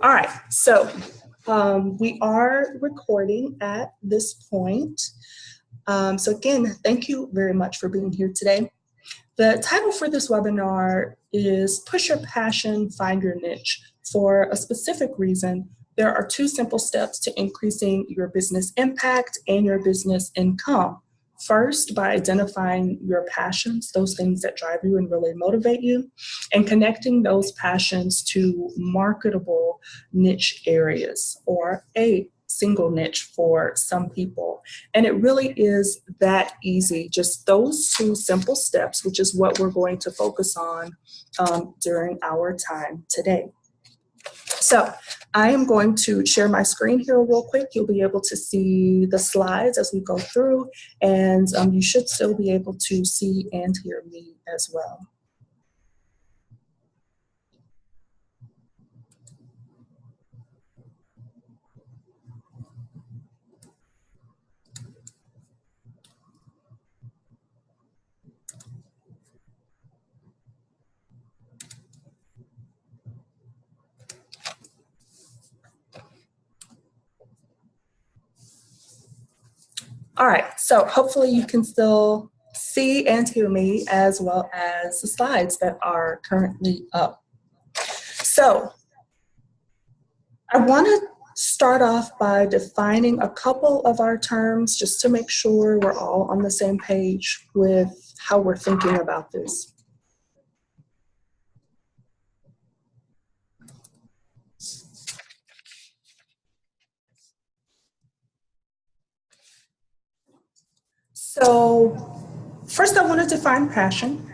All right, so we are recording at this point. So again, thank you very much for being here today. The title for this webinar is Push Your Passion, Find Your Niche. For a specific reason, there are 2 simple steps to increasing your business impact and your business income. First, by identifying your passions, those things that drive you and really motivate you, and connecting those passions to marketable niche areas or a single niche for some people. And it really is that easy, just those 2 simple steps, which is what we're going to focus on during our time today. So I am going to share my screen here real quick. You'll be able to see the slides as we go through, and you should still be able to see and hear me as well. All right, so hopefully you can still see and hear me as well as the slides that are currently up. So I want to start off by defining a couple of our terms just to make sure we're all on the same page with how we're thinking about this. So first I want to define passion.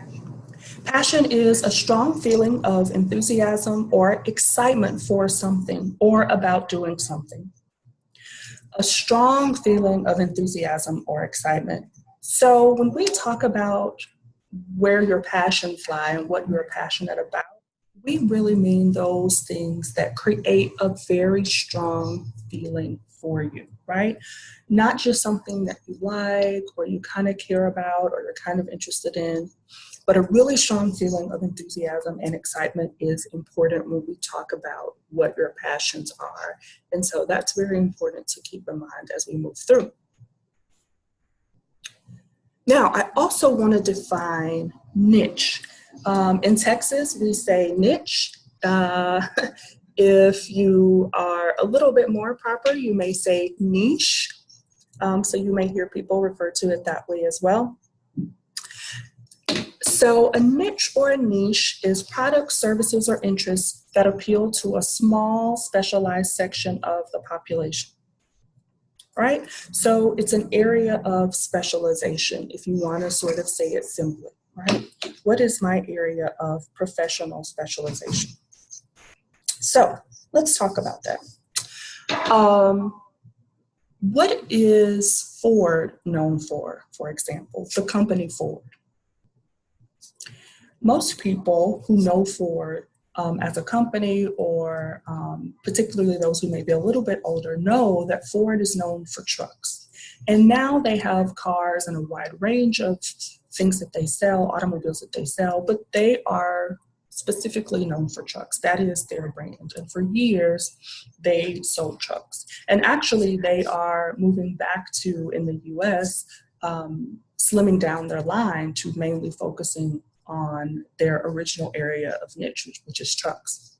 Passion is a strong feeling of enthusiasm or excitement for something or about doing something. A strong feeling of enthusiasm or excitement. So when we talk about where your passions lie and what you're passionate about, we really mean those things that create a very strong feeling for you, right? Not just something that you like or you kind of care about or you're kind of interested in, but a really strong feeling of enthusiasm and excitement is important when we talk about what your passions are. And so that's very important to keep in mind as we move through. Now, I also want to define niche. In Texas, we say niche. If you are a little bit more proper, you may say niche. So you may hear people refer to it that way as well. So a niche or a niche is products, services, or interests that appeal to a small, specialized section of the population, right? So it's an area of specialization, if you want to sort of say it simply, right? What is my area of professional specialization? So let's talk about that. What is Ford known for example, the company Ford? Most people who know Ford as a company, or particularly those who may be a little bit older, know that Ford is known for trucks. And now they have cars and a wide range of things that they sell, automobiles that they sell, but they are specifically known for trucks. That is their brand. And for years, they sold trucks. And actually, they are moving back to, in the US, slimming down their line to mainly focusing on their original area of niche, which is trucks.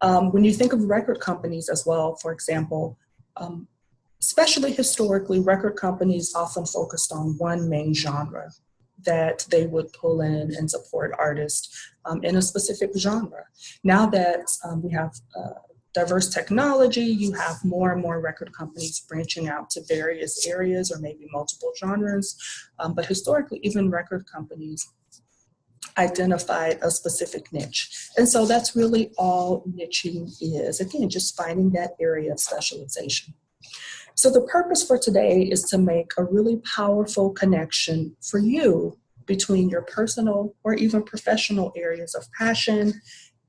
When you think of record companies as well, for example, especially historically, record companies often focused on one main genre that they would pull in and support artists in a specific genre. Now that we have diverse technology, you have more and more record companies branching out to various areas or maybe multiple genres, but historically, even record companies identified a specific niche. And so that's really all niching is. Again, just finding that area of specialization. So the purpose for today is to make a really powerful connection for you between your personal or even professional areas of passion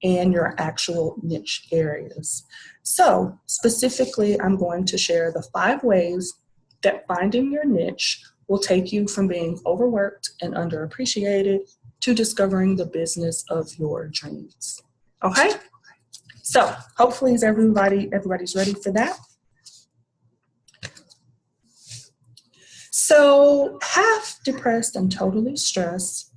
and your actual niche areas. So specifically, I'm going to share the 5 ways that finding your niche will take you from being overworked and underappreciated to discovering the business of your dreams. Okay? So hopefully everybody's ready for that. So half depressed and totally stressed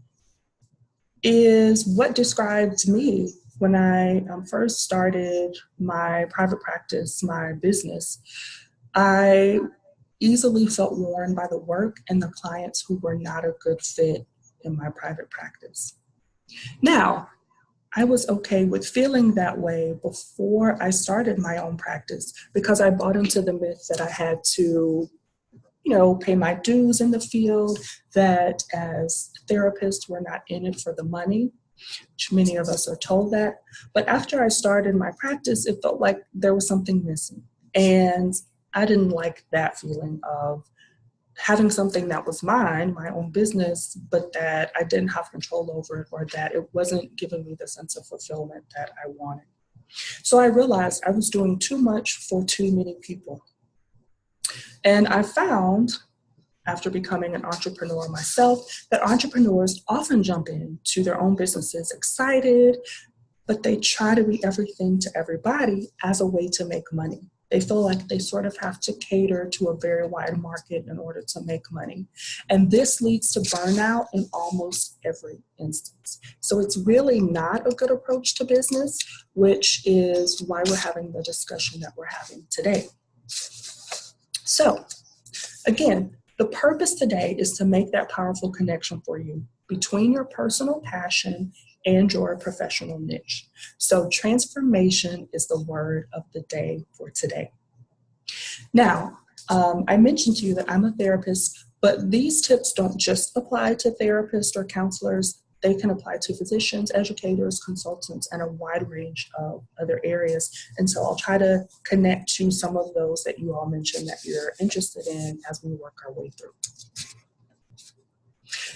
is what described me when I first started my private practice, my business. I easily felt worn by the work and the clients who were not a good fit in my private practice. Now, I was okay with feeling that way before I started my own practice because I bought into the myth that I had to, pay my dues in the field, that as therapists, we're not in it for the money, which many of us are told that. But after I started my practice, it felt like there was something missing. And I didn't like that feeling of having something that was mine, my own business, but that I didn't have control over it, or that it wasn't giving me the sense of fulfillment that I wanted. So I realized I was doing too much for too many people. And I found, after becoming an entrepreneur myself, that entrepreneurs often jump into their own businesses excited, but they try to be everything to everybody as a way to make money. They feel like they sort of have to cater to a very wide market in order to make money. And this leads to burnout in almost every instance. So it's really not a good approach to business, which is why we're having the discussion that we're having today. So again, the purpose today is to make that powerful connection for you between your personal passion and your professional niche. So transformation is the word of the day for today. Now, I mentioned to you that I'm a therapist, but these tips don't just apply to therapists or counselors. They can apply to physicians, educators, consultants, and a wide range of other areas. And so I'll try to connect to some of those that you all mentioned that you're interested in as we work our way through.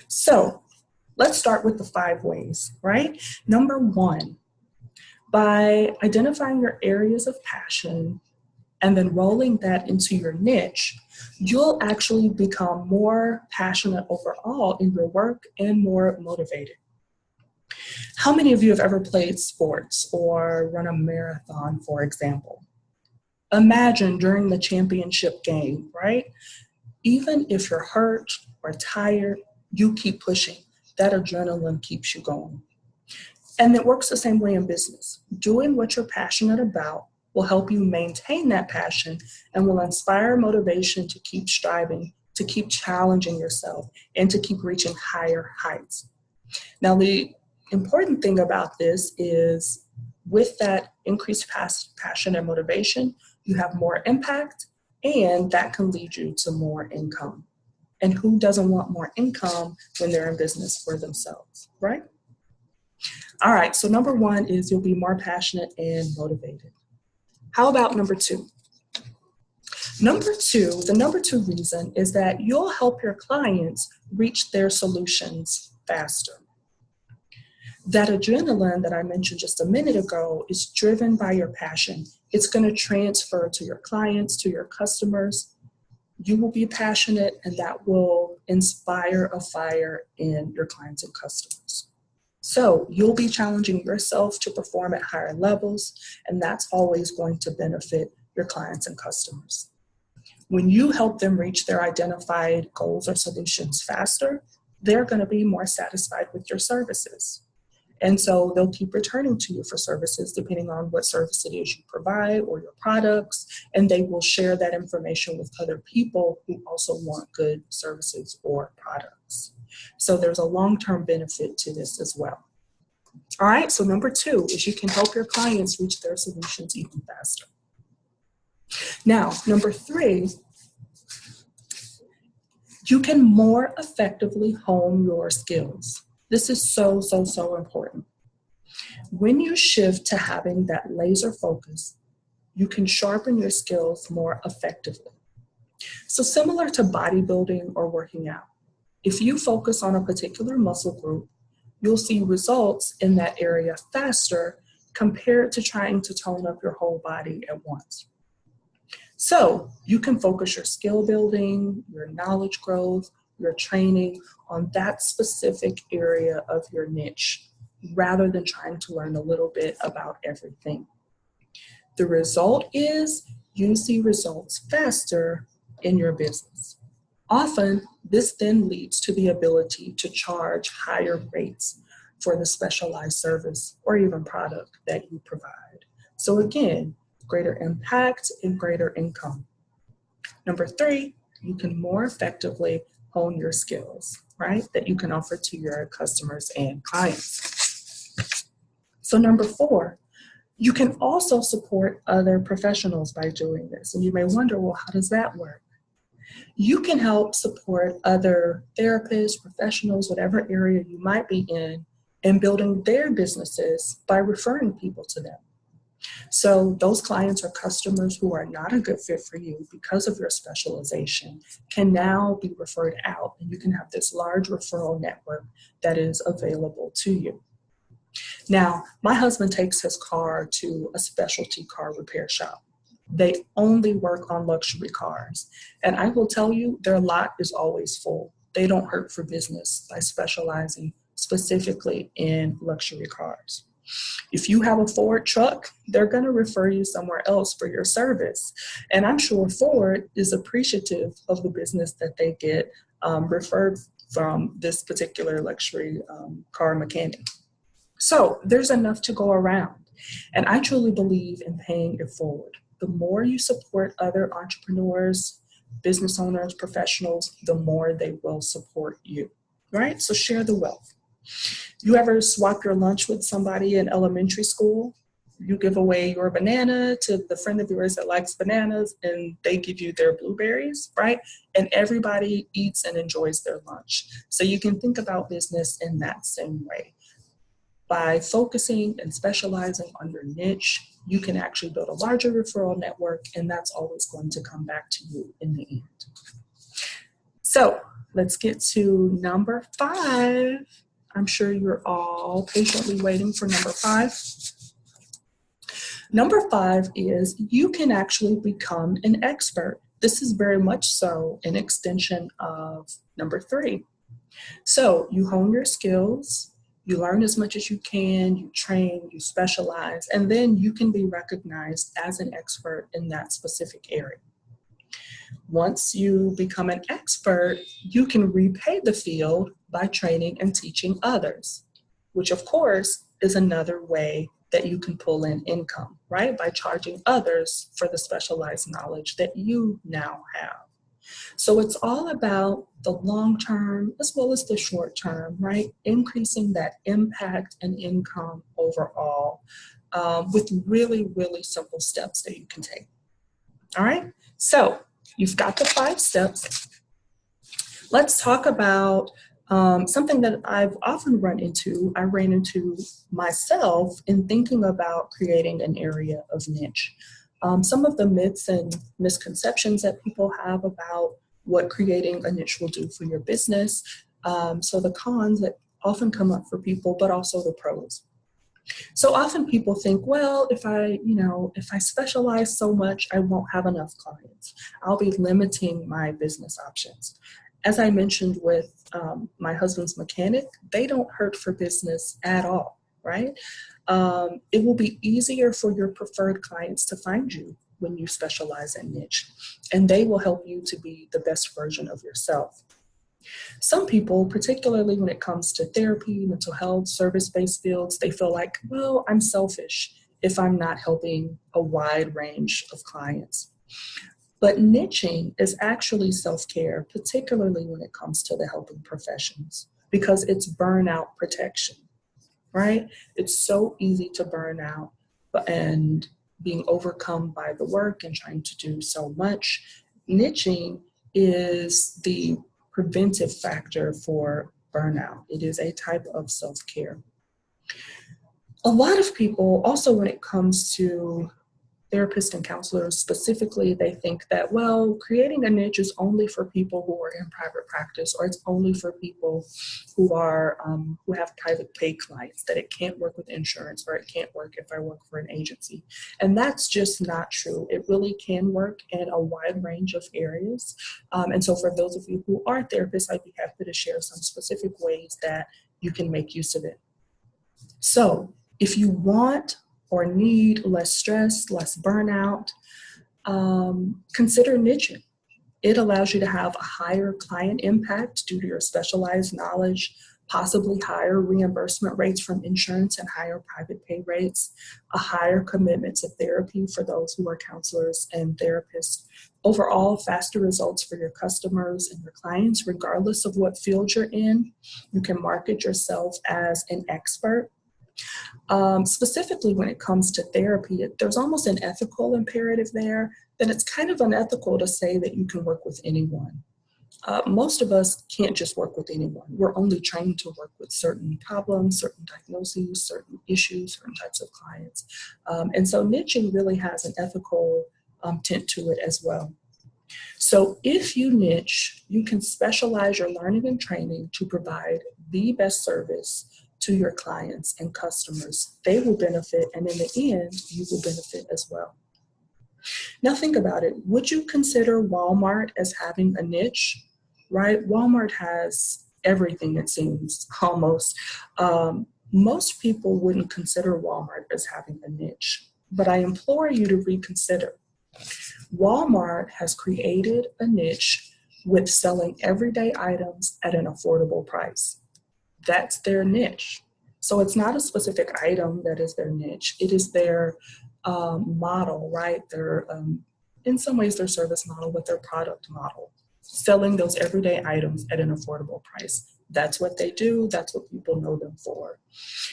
So let's start with the 5 ways, right? Number 1, by identifying your areas of passion and then rolling that into your niche, you'll actually become more passionate overall in your work and more motivated. How many of you have ever played sports or run a marathon, for example? Imagine during the championship game, right? Even if you're hurt or tired, you keep pushing. That adrenaline keeps you going. And it works the same way in business. Doing what you're passionate about will help you maintain that passion and will inspire motivation to keep striving, to keep challenging yourself, and to keep reaching higher heights. Now, the important thing about this is with that increased passion and motivation, you have more impact, and that can lead you to more income. And who doesn't want more income when they're in business for themselves, right? All right, so number 1 is you'll be more passionate and motivated. How about number 2? The number two reason is that you'll help your clients reach their solutions faster. That adrenaline that I mentioned just a minute ago is driven by your passion. It's going to transfer to your clients, to your customers. You will be passionate, and that will inspire a fire in your clients and customers. So you'll be challenging yourself to perform at higher levels, and that's always going to benefit your clients and customers. When you help them reach their identified goals or solutions faster, they're going to be more satisfied with your services. And so they'll keep returning to you for services depending on what service it is you provide or your products, and they will share that information with other people who also want good services or products. So there's a long-term benefit to this as well. All right, so number 2 is you can help your clients reach their solutions even faster. Now, number 3, you can more effectively hone your skills. This is so important. When you shift to having that laser focus, you can sharpen your skills more effectively. So similar to bodybuilding or working out, if you focus on a particular muscle group, you'll see results in that area faster compared to trying to tone up your whole body at once. So you can focus your skill building, your knowledge growth, your training on that specific area of your niche rather than trying to learn a little bit about everything. The result is you see results faster in your business. Often, this then leads to the ability to charge higher rates for the specialized service or even product that you provide. So again, greater impact and greater income. Number 3, you can more effectively hone your skills, right, that you can offer to your customers and clients. So number 4, you can also support other professionals by doing this. And you may wonder, well, how does that work? You can help support other therapists, professionals, whatever area you might be in building their businesses by referring people to them. So those clients or customers who are not a good fit for you because of your specialization can now be referred out, and you can have this large referral network that is available to you. Now, my husband takes his car to a specialty car repair shop. They only work on luxury cars. And I will tell you, their lot is always full. They don't hurt for business by specializing specifically in luxury cars. If you have a Ford truck, they're going to refer you somewhere else for your service. And I'm sure Ford is appreciative of the business that they get referred from this particular luxury car mechanic. So there's enough to go around. And I truly believe in paying it forward. The more you support other entrepreneurs, business owners, professionals, the more they will support you, right? So share the wealth. You ever swap your lunch with somebody in elementary school? You give away your banana to the friend of yours that likes bananas, and they give you their blueberries, right? And everybody eats and enjoys their lunch. So you can think about business in that same way. By focusing and specializing on your niche, you can actually build a larger referral network, and that's always going to come back to you in the end. So let's get to number 5. I'm sure you're all patiently waiting for number 5. Number 5 is you can actually become an expert. This is very much so an extension of number 3. So you hone your skills, you learn as much as you can, you train, you specialize, and then you can be recognized as an expert in that specific area. Once you become an expert, you can repay the field by training and teaching others, which of course is another way that you can pull in income, right? By charging others for the specialized knowledge that you now have. So it's all about the long term as well as the short term, right? Increasing that impact and income overall with really, really simple steps that you can take. All right, so you've got the 5 steps. Let's talk about something that I've often ran into myself in thinking about creating an area of niche. Some of the myths and misconceptions that people have about what creating a niche will do for your business. So the cons that often come up for people, but also the pros. So often people think, well, if I specialize so much, I won't have enough clients. I'll be limiting my business options. As I mentioned with my husband's mechanic, they don't hurt for business at all, right? It will be easier for your preferred clients to find you when you specialize in niche, and they will help you to be the best version of yourself. Some people, particularly when it comes to therapy, mental health, service-based fields, they feel like, well, I'm selfish if I'm not helping a wide range of clients. But niching is actually self-care, particularly when it comes to the helping professions, because it's burnout protection, right? It's so easy to burn out and being overcome by the work and trying to do so much. Niching is the preventive factor for burnout. It is a type of self-care. A lot of people also, when it comes to therapists and counselors specifically, they think that, well, creating a niche is only for people who are in private practice, or it's only for people who are who have private pay clients, that it can't work with insurance, or it can't work if I work for an agency. And that's just not true. It really can work in a wide range of areas. And so for those of you who are therapists, I'd be happy to share some specific ways that you can make use of it. So if you want or need less stress, less burnout, consider niching. It allows you to have a higher client impact due to your specialized knowledge, possibly higher reimbursement rates from insurance and higher private pay rates, a higher commitment to therapy for those who are counselors and therapists. Overall, faster results for your customers and your clients, regardless of what field you're in. You can market yourself as an expert. Specifically when it comes to therapy, there's almost an ethical imperative there that it's kind of unethical to say that you can work with anyone. Most of us can't just work with anyone. We're only trained to work with certain problems, certain diagnoses, certain issues, certain types of clients. And so niching really has an ethical tint to it as well. So if you niche, you can specialize your learning and training to provide the best service to your clients and customers. They will benefit, and in the end, you will benefit as well. Now think about it. Would you consider Walmart as having a niche, right? Walmart has everything, it seems, almost. Most people wouldn't consider Walmart as having a niche, but I implore you to reconsider. Walmart has created a niche with selling everyday items at an affordable price. That's their niche. So it's not a specific item that is their niche. It is their model, right? Their, in some ways, their service model, but their product model, selling those everyday items at an affordable price. That's what they do. That's what people know them for.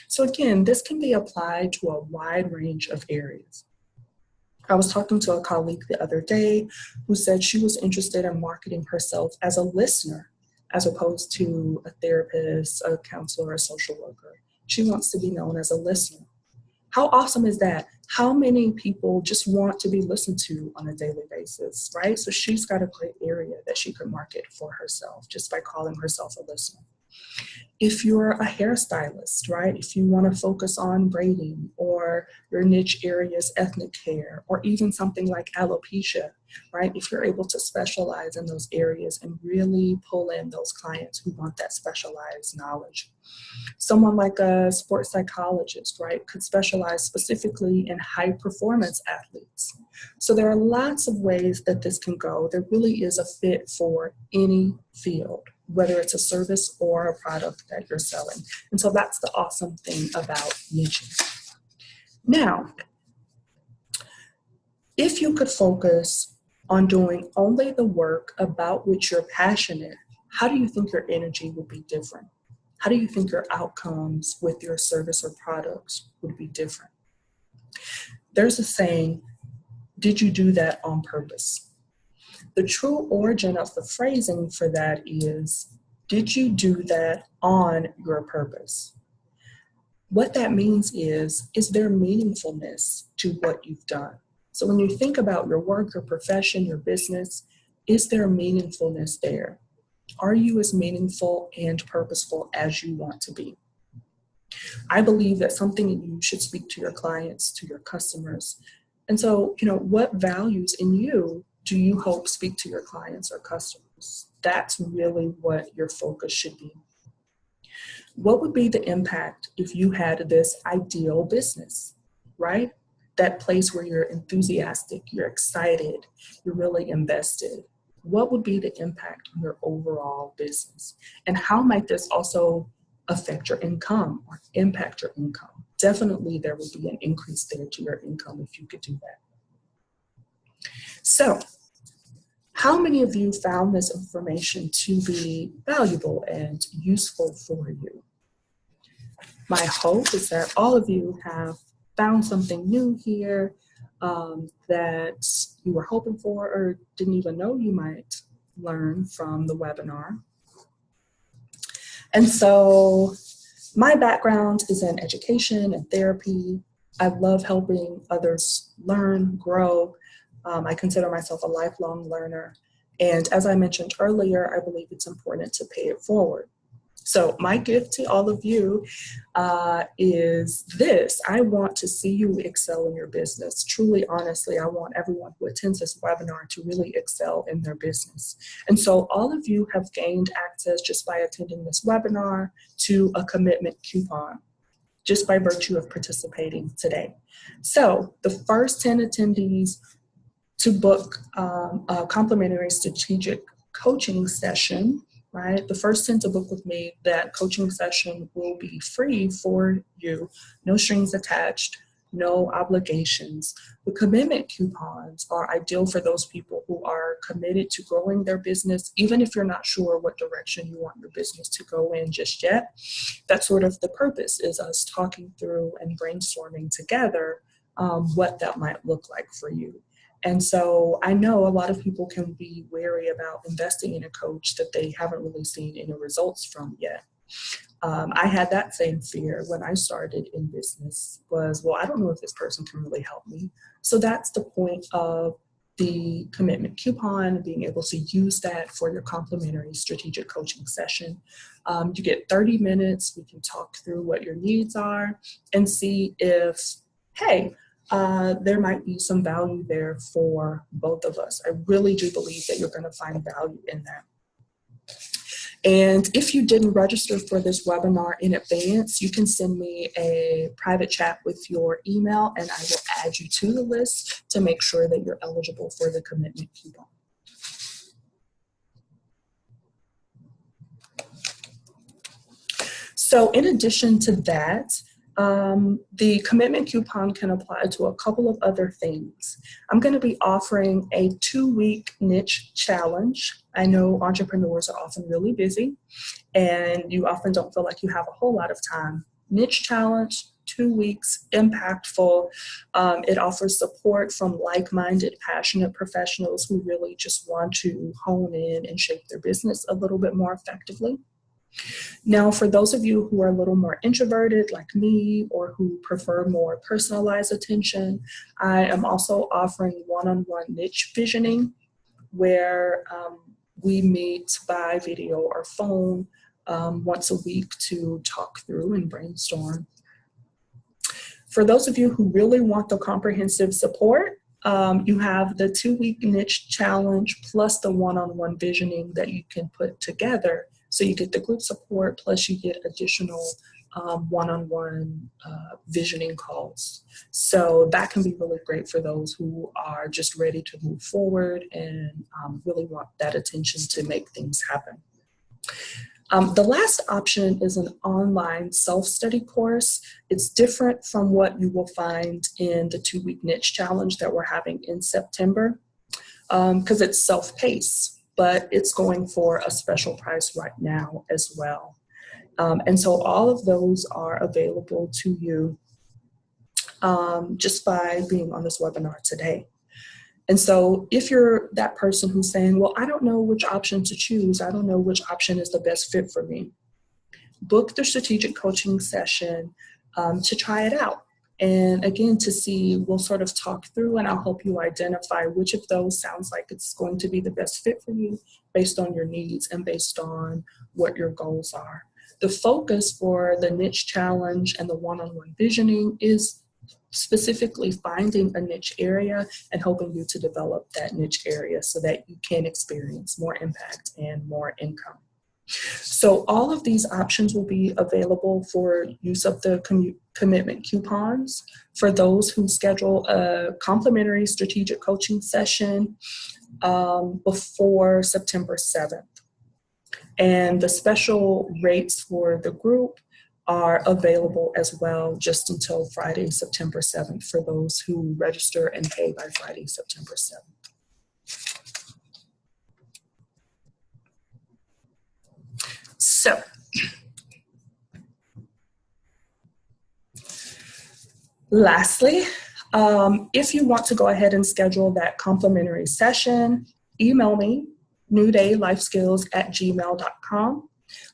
So again, this can be applied to a wide range of areas. I was talking to a colleague the other day who said she was interested in marketing herself as a listener, as opposed to a therapist, a counselor, a social worker. She wants to be known as a listener. How awesome is that? How many people just want to be listened to on a daily basis, right? So she's got a great area that she can market for herself just by calling herself a listener. If you're a hairstylist, right? If you want to focus on braiding, or your niche area is ethnic hair, or even something like alopecia, right? If you're able to specialize in those areas and really pull in those clients who want that specialized knowledge. Someone like a sports psychologist, right, could specialize specifically in high performance athletes. So there are lots of ways that this can go. There really is a fit for any field, whether it's a service or a product that you're selling. And so that's the awesome thing about niching. Now, if you could focus on doing only the work about which you're passionate, how do you think your energy would be different? How do you think your outcomes with your service or products would be different? There's a saying, did you do that on purpose? The true origin of the phrasing for that is, did you do that on your purpose? What that means is there meaningfulness to what you've done? So when you think about your work, your profession, your business, is there meaningfulness there? Are you as meaningful and purposeful as you want to be? I believe that's something you should speak to your clients, to your customers. And so, what values in you do you hope speak to your clients or customers? That's really what your focus should be. What would be the impact if you had this ideal business, right? That place where you're enthusiastic, you're excited, you're really invested. What would be the impact on your overall business? And how might this also affect your income or impact your income? Definitely there would be an increase there to your income if you could do that. So, how many of you found this information to be valuable and useful for you? My hope is that all of you have found something new here that you were hoping for or didn't even know you might learn from the webinar. And so my background is in education and therapy. I love helping others learn, grow. I consider myself a lifelong learner. And as I mentioned earlier, I believe it's important to pay it forward. So my gift to all of you is this. I want to see you excel in your business. Truly, honestly, I want everyone who attends this webinar to really excel in their business. And so all of you have gained access just by attending this webinar to a commitment coupon. just by virtue of participating today. So the first 10 attendees to book a complimentary strategic coaching session, right? The first 10 to book with me, that coaching session will be free for you, no strings attached, no obligations. The commitment coupons are ideal for those people who are committed to growing their business, even if you're not sure what direction you want your business to go in just yet. That's sort of the purpose, is us talking through and brainstorming together what that might look like for you. And so I know a lot of people can be wary about investing in a coach that they haven't really seen any results from yet. I had that same fear when I started in business, was, well, I don't know if this person can really help me. So that's the point of the commitment coupon, being able to use that for your complimentary strategic coaching session. You get 30 minutes. We can talk through what your needs are and see if, hey, there might be some value there for both of us. I really do believe that you're going to find value in that. And if you didn't register for this webinar in advance, you can send me a private chat with your email, and I will add you to the list to make sure that you're eligible for the commitment coupon. So in addition to that, the commitment coupon can apply to a couple of other things. I'm going to be offering a 2-week niche challenge. I know entrepreneurs are often really busy and you often don't feel like you have a whole lot of time. Niche challenge, 2 weeks, impactful. It offers support from like-minded, passionate professionals who really just want to hone in and shape their business a little bit more effectively. Now, for those of you who are a little more introverted like me, or who prefer more personalized attention, I am also offering one-on-one niche visioning, where we meet by video or phone once a week to talk through and brainstorm. For those of you who really want the comprehensive support, you have the 2-week niche challenge plus the one-on-one visioning that you can put together. So you get the group support, plus you get additional one-on-one visioning calls. So that can be really great for those who are just ready to move forward and really want that attention to make things happen. The last option is an online self-study course. It's different from what you will find in the 2-week niche challenge that we're having in September, because it's self-paced, but it's going for a special price right now as well. And so all of those are available to you just by being on this webinar today. And so if you're that person who's saying, well, I don't know which option to choose, I don't know which option is the best fit for me, book the strategic coaching session to try it out. And again, to see, we'll sort of talk through and I'll help you identify which of those sounds like it's going to be the best fit for you based on your needs and based on what your goals are. The focus for the niche challenge and the one-on-one visioning is specifically finding a niche area and helping you to develop that niche area so that you can experience more impact and more income. So all of these options will be available for use of the commitment coupons for those who schedule a complimentary strategic coaching session before September 7th. And the special rates for the group are available as well just until Friday, September 7th for those who register and pay by Friday, September 7th. So, lastly, if you want to go ahead and schedule that complimentary session, email me, newdaylifeskills@gmail.com.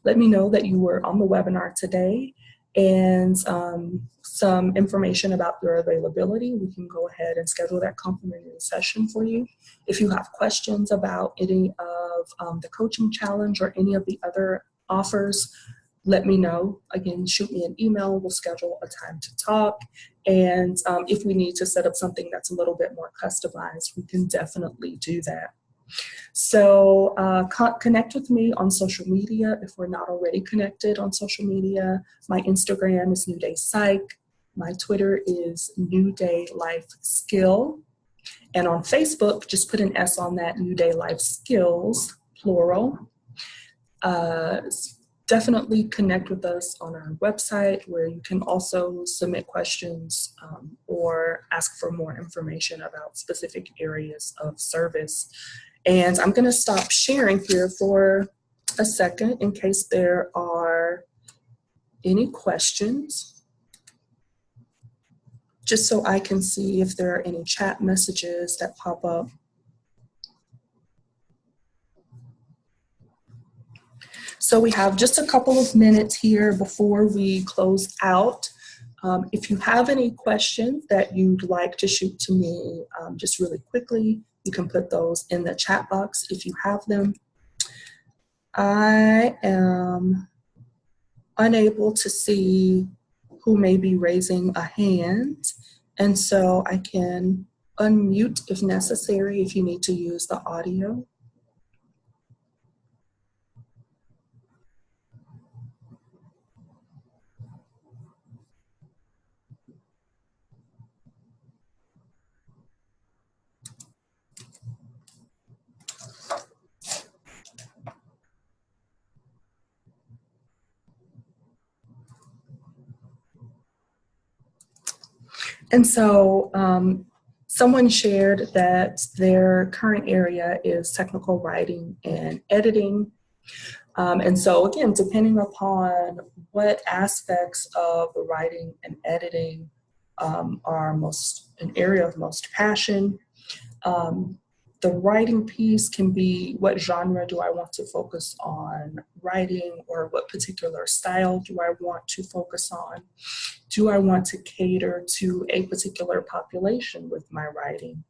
Let me know that you were on the webinar today and some information about your availability. We can go ahead and schedule that complimentary session for you. If you have questions about any of the coaching challenge or any of the other offers, let me know. Again, shoot me an email. We'll schedule a time to talk. And if we need to set up something that's a little bit more customized, we can definitely do that. So connect with me on social media if we're not already connected on social media. My Instagram is New Day Psych. My Twitter is New Day Life Skill. And on Facebook, just put an S on that, New Day Life Skills, plural. Definitely connect with us on our website, where you can also submit questions or ask for more information about specific areas of service. And I'm going to stop sharing here for a second in case there are any questions, just so I can see if there are any chat messages that pop up. So we have just a couple of minutes here before we close out. If you have any questions that you'd like to shoot to me just really quickly, you can put those in the chat box if you have them. I am unable to see who may be raising a hand, and so I can unmute if necessary if you need to use the audio. And so someone shared that their current area is technical writing and editing. And so again, depending upon what aspects of the writing and editing are an area of most passion, the writing piece can be, what genre do I want to focus on writing, or what particular style do I want to focus on? Do I want to cater to a particular population with my writing?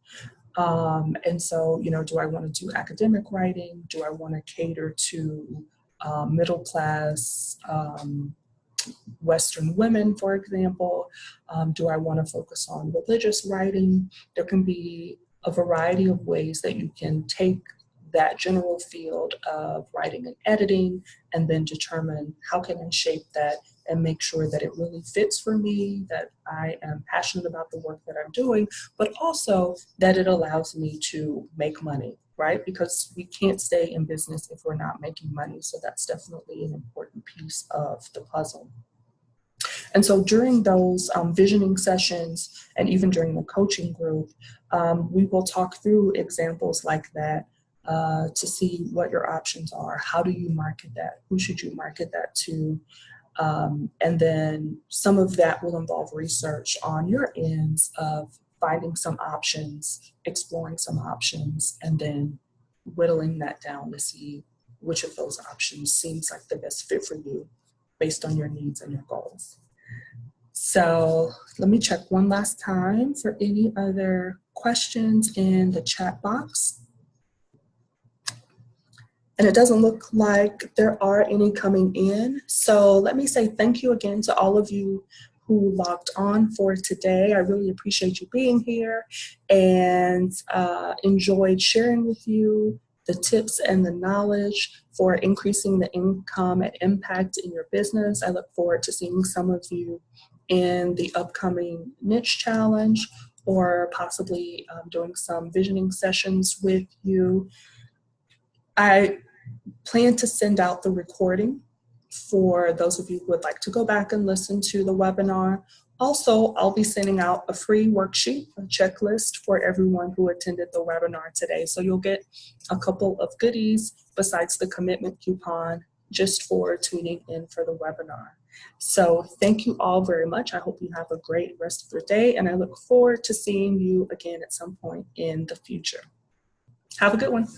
And so, do I want to do academic writing? Do I want to cater to middle class Western women, for example? Do I want to focus on religious writing? There can be a variety of ways that you can take that general field of writing and editing and then determine how can I shape that and make sure that it really fits for me, that I am passionate about the work that I'm doing, but also that it allows me to make money, right? Because we can't stay in business if we're not making money. So that's definitely an important piece of the puzzle. And so during those visioning sessions and even during the coaching group, we will talk through examples like that to see what your options are. How do you market that? Who should you market that to? And then some of that will involve research on your ends of finding some options, exploring some options, and then whittling that down to see which of those options seems like the best fit for you based on your needs and your goals. So let me check one last time for any other questions in the chat box. And it doesn't look like there are any coming in. So let me say thank you again to all of you who logged on for today. I really appreciate you being here and enjoyed sharing with you the tips and the knowledge for increasing the income and impact in your business. I look forward to seeing some of you in the upcoming niche challenge, or possibly doing some visioning sessions with you. I plan to send out the recording for those of you who would like to go back and listen to the webinar. Also, I'll be sending out a free worksheet, a checklist for everyone who attended the webinar today. So you'll get a couple of goodies besides the commitment coupon just for tuning in for the webinar. So thank you all very much. I hope you have a great rest of your day, and I look forward to seeing you again at some point in the future. Have a good one.